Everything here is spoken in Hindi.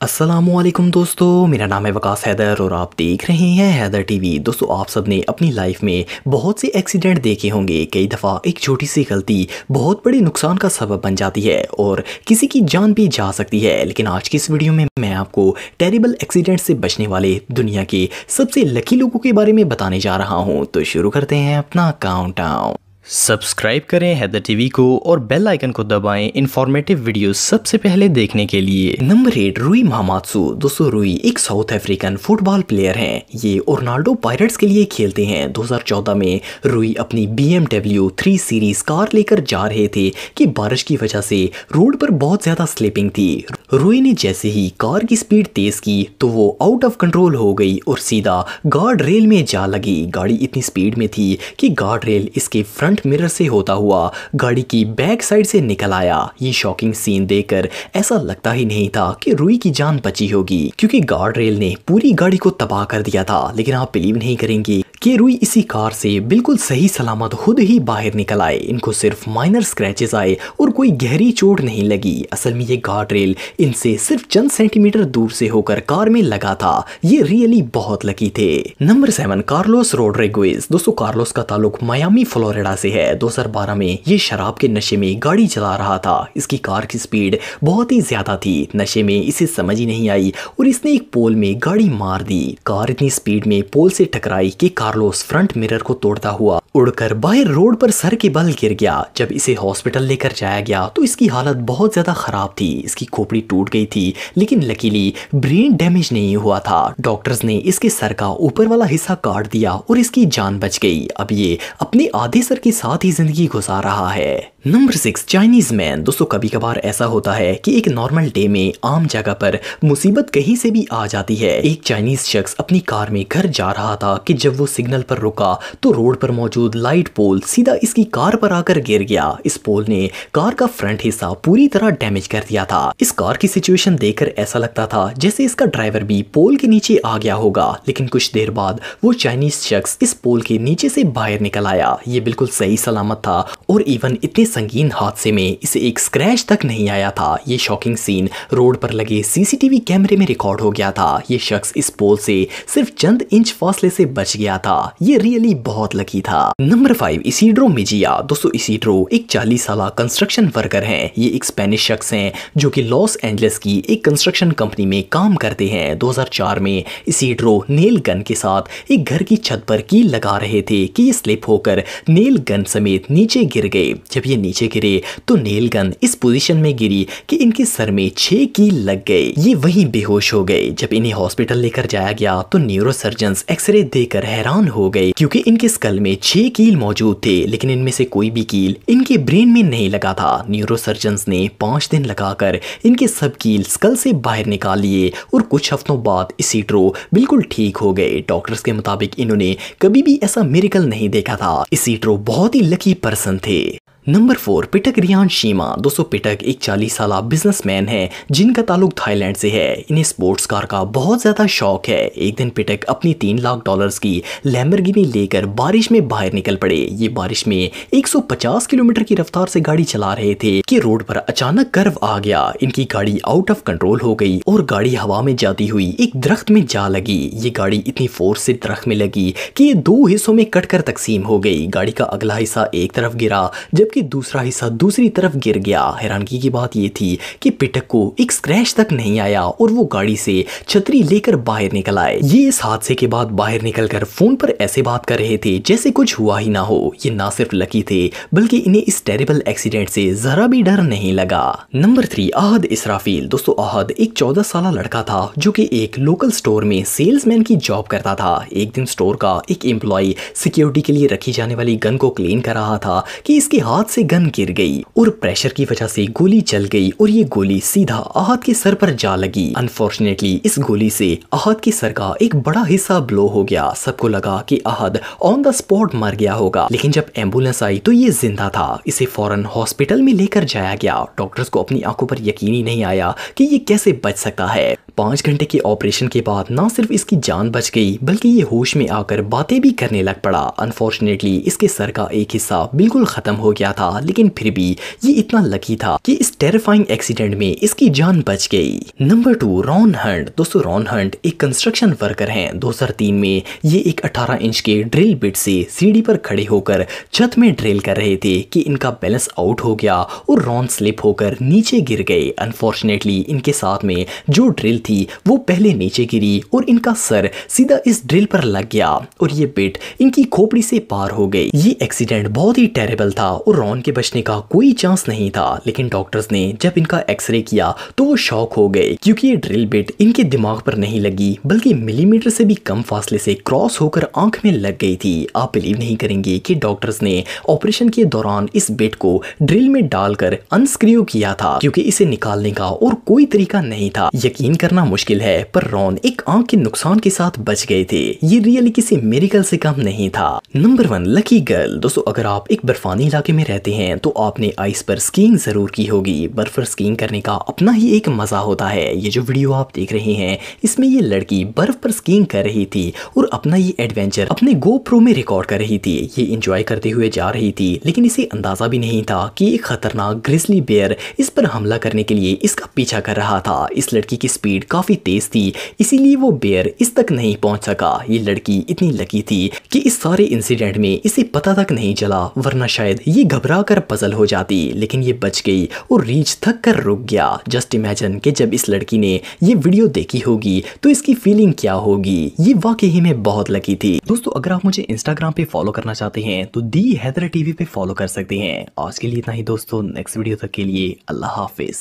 अस्सलामुअलैकुम दोस्तों, मेरा नाम है वकास हैदर और आप देख रहे हैं हैदर टीवी। दोस्तों, आप सब ने अपनी लाइफ में बहुत से एक्सीडेंट देखे होंगे। कई दफ़ा एक छोटी सी गलती बहुत बड़े नुकसान का सबब बन जाती है और किसी की जान भी जा सकती है। लेकिन आज की इस वीडियो में मैं आपको टेरिबल एक्सीडेंट से बचने वाले दुनिया के सबसे लकी लोगों के बारे में बताने जा रहा हूँ। तो शुरू करते हैं अपना काउंटडाउन। सब्सक्राइब करें हैदर टीवी को और बेल आइकन को दबाएं इंफॉर्मेटिव वीडियो सबसे पहले देखने के लिए। नंबर 8, रूई महामात्सु। दोस्तों, रूई एक साउथ अफ्रीकन फुटबॉल प्लेयर हैं। ये ओर्लांडो पायरेट्स के लिए खेलते हैं। 2014 में रूई अपनी BMW 3 सीरीज कार लेकर जा रहे थे कि बारिश की वजह से रोड पर बहुत ज्यादा स्लिपिंग थी। रूई ने जैसे ही कार की स्पीड तेज की तो वो आउट ऑफ कंट्रोल हो गई और सीधा गार्ड रेल में जा लगी। गाड़ी इतनी स्पीड में थी कि गार्ड रेल इसके फ्रंट मिरर से होता हुआ गाड़ी की बैक साइड से निकल आया। ये शॉकिंग सीन देखकर ऐसा लगता ही नहीं था कि रूई की जान बची होगी, क्योंकि गार्ड रेल ने पूरी गाड़ी को तबाह कर दिया था। लेकिन आप बिलीव नहीं करेंगे कि रूई इसी कार से बिल्कुल सही सलामत खुद ही बाहर निकल आए। इनको सिर्फ माइनर स्क्रैचेस आए और कोई गहरी चोट नहीं लगी। असल में ये गार्ड रेल इनसे सिर्फ चंद सेंटीमीटर दूर से होकर कार में लगा था। ये रियली बहुत लकी थे। Number 7, Carlos Rodriguez. दोस्तों, कार्लोस का ताल्लुक मायामी फ्लोरिडा से है। 2012 में ये शराब के नशे में गाड़ी चला रहा था। इसकी कार की स्पीड बहुत ही ज्यादा थी। नशे में इसे समझ ही नहीं आई और इसने एक पोल में गाड़ी मार दी। कार इतनी स्पीड में पोल से टकराई कि कार्लोस फ्रंट मिरर को तोड़ता हुआ उड़कर बाहर रोड पर सर के बल गिर गया। जब इसे हॉस्पिटल लेकर जाया गया तो इसकी हालत बहुत ज्यादा खराब थी। इसकी खोपड़ी टूट गई थी, लेकिन लकीली ब्रेन डैमेज नहीं हुआ था। डॉक्टर्स ने इसके सर का ऊपर वाला हिस्सा काट दिया और इसकी जान बच गई। अब ये अपने आधे सर के साथ ही जिंदगी गुजार रहा है। Number 6, Chinese man. दोस्तों, कभी कभार ऐसा होता है कि एक नॉर्मल डे में आम जगह पर मुसीबत कहीं से भी आ जाती है। एक चाइनीज शख्स अपनी कार में घर जा रहा था कि जब वो सिग्नल पर रुका तो रोड पर मौजूद लाइट पोल सीधा इसकी कार पर आकर गिर गया। इस पोल ने कार का फ्रंट हिस्सा पूरी तरह डैमेज कर दिया था। इस कार की सिचुएशन देखकर ऐसा लगता था जैसे इसका ड्राइवर भी पोल के नीचे आ गया होगा। लेकिन कुछ देर बाद वो चाइनीज शख्स इस पोल के नीचे से बाहर निकल आया। ये बिल्कुल सही सलामत था और इवन इतने संगीन हादसे में इसे एक स्क्रैच तक नहीं आया था। ये शॉकिंग सीन रोड पर लगे CCTV कैमरे में रिकॉर्ड हो गया था। ये शख्स इस पोल से सिर्फ चंद इंच फासले से बच गया था। ये रियली बहुत लकी था। Number 5, Isidro Mejia. दोस्तों, इसिड्रो एक 40 साल कंस्ट्रक्शन वर्कर हैं। ये एक स्पेनिश शख्स हैं जो कि लॉस एंजलिस की एक कंस्ट्रक्शन कंपनी में काम करते हैं। 2004 में इसिड्रो नेल गन के साथ एक घर की छत पर कील लगा रहे थे कि ये स्लिप होकर नेल गन समेत नीचे गिर गए। जब ये नीचे गिरे तो नेल गन इस पोजीशन में गिरी कि इनके सर में 6 कील लग गए। ये वहीं बेहोश हो गए। जब इन्हें हॉस्पिटल लेकर जाया गया तो न्यूरोसर्जन्स एक्सरे देकर हैरान हो गए, क्योंकि इनके स्कल में 6 कील मौजूद थे, लेकिन इनमें से कोई भी कील इनके ब्रेन में नहीं लगा था। न्यूरोसर्जन्स ने 5 दिन लगाकर इनके सब कील स्कल से बाहर निकाल लिए और कुछ हफ्तों बाद इसिड्रो बिल्कुल ठीक हो गए। डॉक्टर्स के मुताबिक इन्होंने कभी भी ऐसा मिरेकल नहीं देखा था। इसिड्रो बहुत ही लकी पर्सन थे। नंबर 4, पिटक रियान शीमा। दोस्तों, पिटक एक 40 साल बिजनेसमैन है जिनका ताल्लुक थाईलैंड से है। इन्हें स्पोर्ट्स कार का बहुत ज्यादा शौक है। एक दिन पिटक अपनी $3 लाख की लैम्बोर्गिनी लेकर बारिश में बाहर निकल पड़े। ये बारिश में 150 किलोमीटर की रफ्तार से गाड़ी चला रहे थे कि रोड पर अचानक कर्व आ गया। इनकी गाड़ी आउट ऑफ कंट्रोल हो गई और गाड़ी हवा में जाती हुई एक दरख्त में जा लगी। ये गाड़ी इतनी फोर्स से दरख्त में लगी कि ये 2 हिस्सों में कटकर तकसीम हो गई। गाड़ी का अगला हिस्सा एक तरफ गिरा जबकि दूसरा हिस्सा दूसरी तरफ गिर गया। हैरानगी की बात यह थी कि पिटक को एक स्क्रैच तक नहीं आया और वो गाड़ी से छतरी लेकर बाहर निकल आए। ये इस हादसे के बाद बाहर निकलकर फोन पर ऐसे बात कर रहे थे जैसे कुछ हुआ ही ना हो। ये ना सिर्फ लकी थे बल्कि इन्हें इस टेरिबल एक्सीडेंट से जरा भी डर नहीं लगा। नंबर 3, अहद इसराफिल। दोस्तों, अहद एक 14 साल लड़का था जो कि एक लोकल स्टोर में सेल्समैन की जॉब करता था। एक दिन स्टोर का एक एम्प्लॉय सिक्योरिटी के लिए रखी जाने वाली गन को क्लीन कर रहा था कि इसके हाथ से गन गिर गई और प्रेशर की वजह से गोली चल गई और ये गोली सीधा अहद के सर पर जा लगी। अनफॉर्चुनेटली इस गोली से अहद के सर का एक बड़ा हिस्सा ब्लो हो गया। सबको लगा कि अहद ऑन द स्पॉट मर गया होगा, लेकिन जब एम्बुलेंस आई तो ये जिंदा था। इसे फौरन हॉस्पिटल में लेकर जाया गया। डॉक्टर्स को अपनी आंखों पर यकीन ही नहीं आया कि ये कैसे बच सकता है। 5 घंटे के ऑपरेशन के बाद ना सिर्फ इसकी जान बच गई बल्कि ये होश में आकर बातें भी करने लग पड़ा। अनफॉर्चुनेटली इसके सर का एक हिस्सा बिल्कुल खत्म हो गया गया था, लेकिन फिर भी ये इतना लकी था कि इस टेरिफाइंग एक्सीडेंट में इसकी जान बच गई। Number 2, Ron Hunt. दोस्तों रॉन हंट एक कंस्ट्रक्शन वर्कर हैं। 2003 में ये एक 18 इंच के ड्रिल बिट से सीढ़ी पर खड़े होकर छत में ड्रिल कर रहे थे कि इनका बैलेंस आउट हो गया और रॉन स्लिप होकर नीचे गिर गए। अनफॉर्चुनेटली इनके साथ में जो ड्रिल थी वो पहले नीचे गिरी और इनका सर सीधा इस ड्रिल पर लग गया और ये बिट इनकी खोपड़ी से पार हो गई। ये एक्सीडेंट बहुत ही टेरेबल था और रॉन के बचने का कोई चांस नहीं था, लेकिन डॉक्टर्स ने जब इनका एक्सरे किया तो वो शॉक हो गए क्योंकि ये ड्रिल बिट इनके दिमाग पर नहीं लगी बल्कि मिलीमीटर से भी कम फासले से क्रॉस होकर आंख में लग गई थी। आप बिलीव नहीं करेंगे कि डॉक्टर्स ने ऑपरेशन के दौरान इस बिट को ड्रिल में डालकर अनस्क्रू किया था क्योंकि इसे निकालने का और कोई तरीका नहीं था। यकीन करना मुश्किल है पर रॉन एक आंख के नुकसान के साथ बच गए थे। ये रियली किसी मिरेकल से कम नहीं था। Number 1, lucky girl. दोस्तों अगर आप एक बर्फानी इलाके में रहते हैं तो आपने आइस पर स्कीइंग जरूर की होगी। बर्फ पर स्कीइंग करने का अपना ही एक मजा होता है। ये जो वीडियो आप देख रहे हैं इसमें ये लड़की बर्फ पर स्कीइंग कर रही थी और अपना ये एडवेंचर अपने GoPro में रिकॉर्ड कर रही थी। ये एंजॉय करते हुए जा रही थी, लेकिन इसे अंदाजा भी नहीं था कि एक खतरनाक ग्रिजली बेयर इस पर हमला करने के लिए इसका पीछा कर रहा था। इस लड़की की स्पीड काफी तेज थी, इसीलिए वो बेयर इस तक नहीं पहुंच सका। ये लड़की इतनी लकी थी कि इस सारे इंसिडेंट में इसे पता तक नहीं चला, वरना शायद ये घबरा कर पजल हो जाती, लेकिन ये बच गई और रीच थक कर रुक गया। जस्ट इमेजिन कि जब इस लड़की ने ये वीडियो देखी होगी तो इसकी फीलिंग क्या होगी। ये वाकई में बहुत लकी थी। दोस्तों अगर आप मुझे इंस्टाग्राम पे फॉलो करना चाहते हैं तो दी हैदर टीवी पे फॉलो कर सकते हैं। आज के लिए इतना ही दोस्तों, नेक्स्ट वीडियो तक के लिए अल्लाह हाफिज।